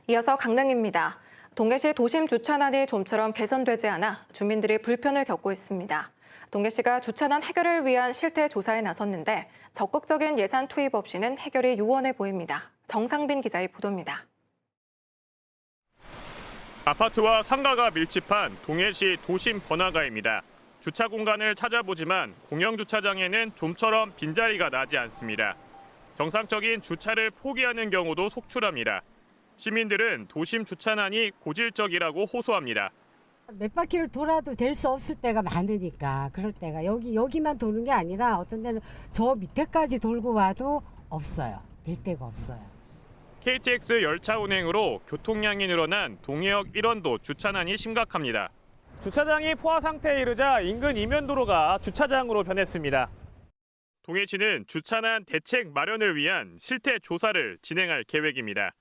이어서 강릉입니다. 동해시 도심 주차난이 좀처럼 개선되지 않아 주민들이 불편을 겪고 있습니다. 동해시가 주차난 해결을 위한 실태 조사에 나섰는데 적극적인 예산 투입 없이는 해결이 요원해 보입니다. 정상빈 기자의 보도입니다. 아파트와 상가가 밀집한 동해시 도심 번화가입니다. 주차 공간을 찾아보지만 공영주차장에는 좀처럼 빈자리가 나지 않습니다. 정상적인 주차를 포기하는 경우도 속출합니다. 시민들은 도심 주차난이 고질적이라고 호소합니다. 몇 바퀴를 돌아도 될 수 없을 때가 많으니까 그럴 때가 여기만 도는 게 아니라 어떤 데는 저 밑에까지 돌고 와도 없어요. 될 데가 없어요. KTX 열차 운행으로 교통량이 늘어난 동해역 일원도 주차난이 심각합니다. 주차장이 포화 상태에 이르자 인근 이면도로가 주차장으로 변했습니다. 동해시는 주차난 대책 마련을 위한 실태 조사를 진행할 계획입니다.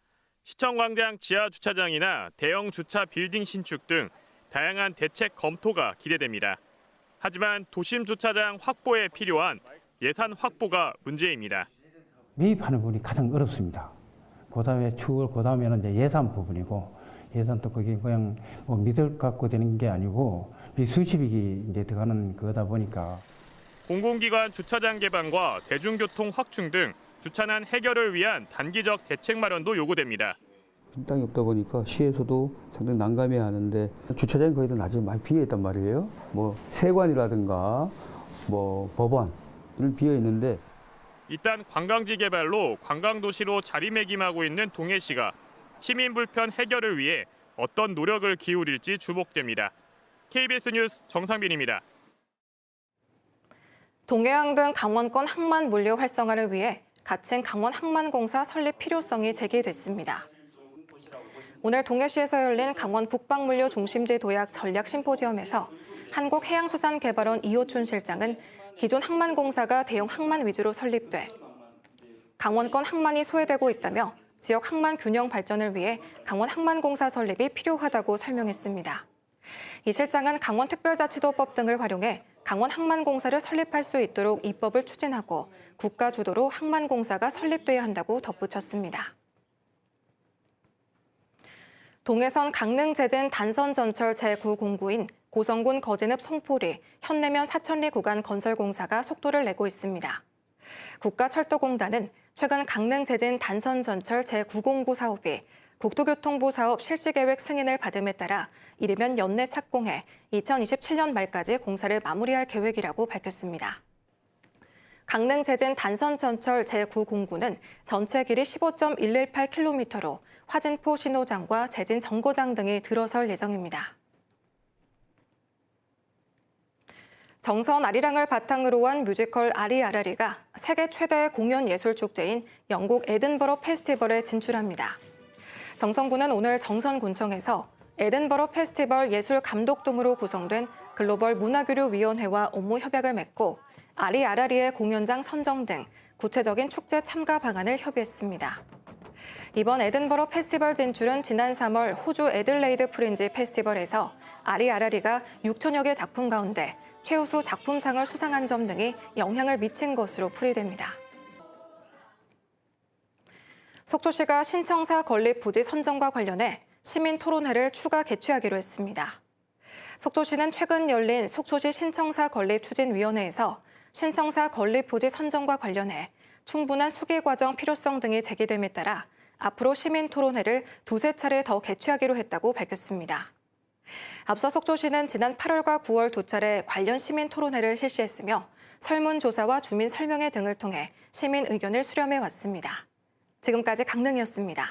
시청광장 지하 주차장이나 대형 주차 빌딩 신축 등 다양한 대책 검토가 기대됩니다. 하지만 도심 주차장 확보에 필요한 예산 확보가 문제입니다. 매입하는 부분이 가장 어렵습니다. 그다음에 추후 그다음에는 이제 예산 부분이고 예산도 그게 그냥 뭐 믿을 갖고 되는 게 아니고 수십억이 이제 들어가는 거다 보니까 공공기관 주차장 개방과 대중교통 확충 등 주차난 해결을 위한 단기적 대책 마련도 요구됩니다. 땅이 없다 보니까 시에서도 상당히 난감해하는데 주차장이 거의 다 나중에 많이 비어 있단 말이에요. 뭐 세관이라든가 뭐 법원을 비어 있는데 일단 관광지 개발로 관광도시로 자리매김하고 있는 동해시가 시민 불편 해결을 위해 어떤 노력을 기울일지 주목됩니다. KBS 뉴스 정상빈입니다. 동해안 등 강원권 항만 물류 활성화를 위해 가칭 강원항만공사 설립 필요성이 제기됐습니다. 오늘 동해시에서 열린 강원 북방물류 중심지 도약 전략 심포지엄에서 한국해양수산개발원 이호춘 실장은 기존 항만공사가 대형 항만 위주로 설립돼 강원권 항만이 소외되고 있다며 지역 항만 균형 발전을 위해 강원항만공사 설립이 필요하다고 설명했습니다. 이 실장은 강원특별자치도법 등을 활용해 강원항만공사를 설립할 수 있도록 입법을 추진하고 국가 주도로 항만공사가 설립돼야 한다고 덧붙였습니다. 동해선 강릉-제진 단선전철 제9공구인 고성군 거진읍 송포리, 현내면 사천리 구간 건설공사가 속도를 내고 있습니다. 국가철도공단은 최근 강릉-제진 단선전철 제9공구 사업이 국토교통부 사업 실시계획 승인을 받음에 따라 이르면 연내 착공해 2027년 말까지 공사를 마무리할 계획이라고 밝혔습니다. 강릉-제진 단선전철 제9공구는 전체 길이 15.118km로 화진포 신호장과 제진 정거장 등이 들어설 예정입니다. 정선 아리랑을 바탕으로 한 뮤지컬 아리아라리가 세계 최대의 공연 예술 축제인 영국 에든버러 페스티벌에 진출합니다. 정선군은 오늘 정선군청에서 에든버러 페스티벌 예술 감독 등으로 구성된 글로벌 문화교류위원회와 업무 협약을 맺고 아리아라리의 공연장 선정 등 구체적인 축제 참가 방안을 협의했습니다. 이번 에든버러 페스티벌 진출은 지난 3월 호주 애들레이드 프린지 페스티벌에서 아리아라리가 6천여 개 작품 가운데 최우수 작품상을 수상한 점 등이 영향을 미친 것으로 풀이됩니다. 속초시가 신청사 건립 부지 선정과 관련해 시민 토론회를 추가 개최하기로 했습니다. 속초시는 최근 열린 속초시 신청사 건립 추진위원회에서 신청사 건립 부지 선정과 관련해 충분한 수기 과정 필요성 등이 제기됨에 따라 앞으로 시민 토론회를 두세 차례 더 개최하기로 했다고 밝혔습니다. 앞서 속초시는 지난 8월과 9월 두 차례 관련 시민 토론회를 실시했으며 설문조사와 주민 설명회 등을 통해 시민 의견을 수렴해 왔습니다. 지금까지 강릉이었습니다.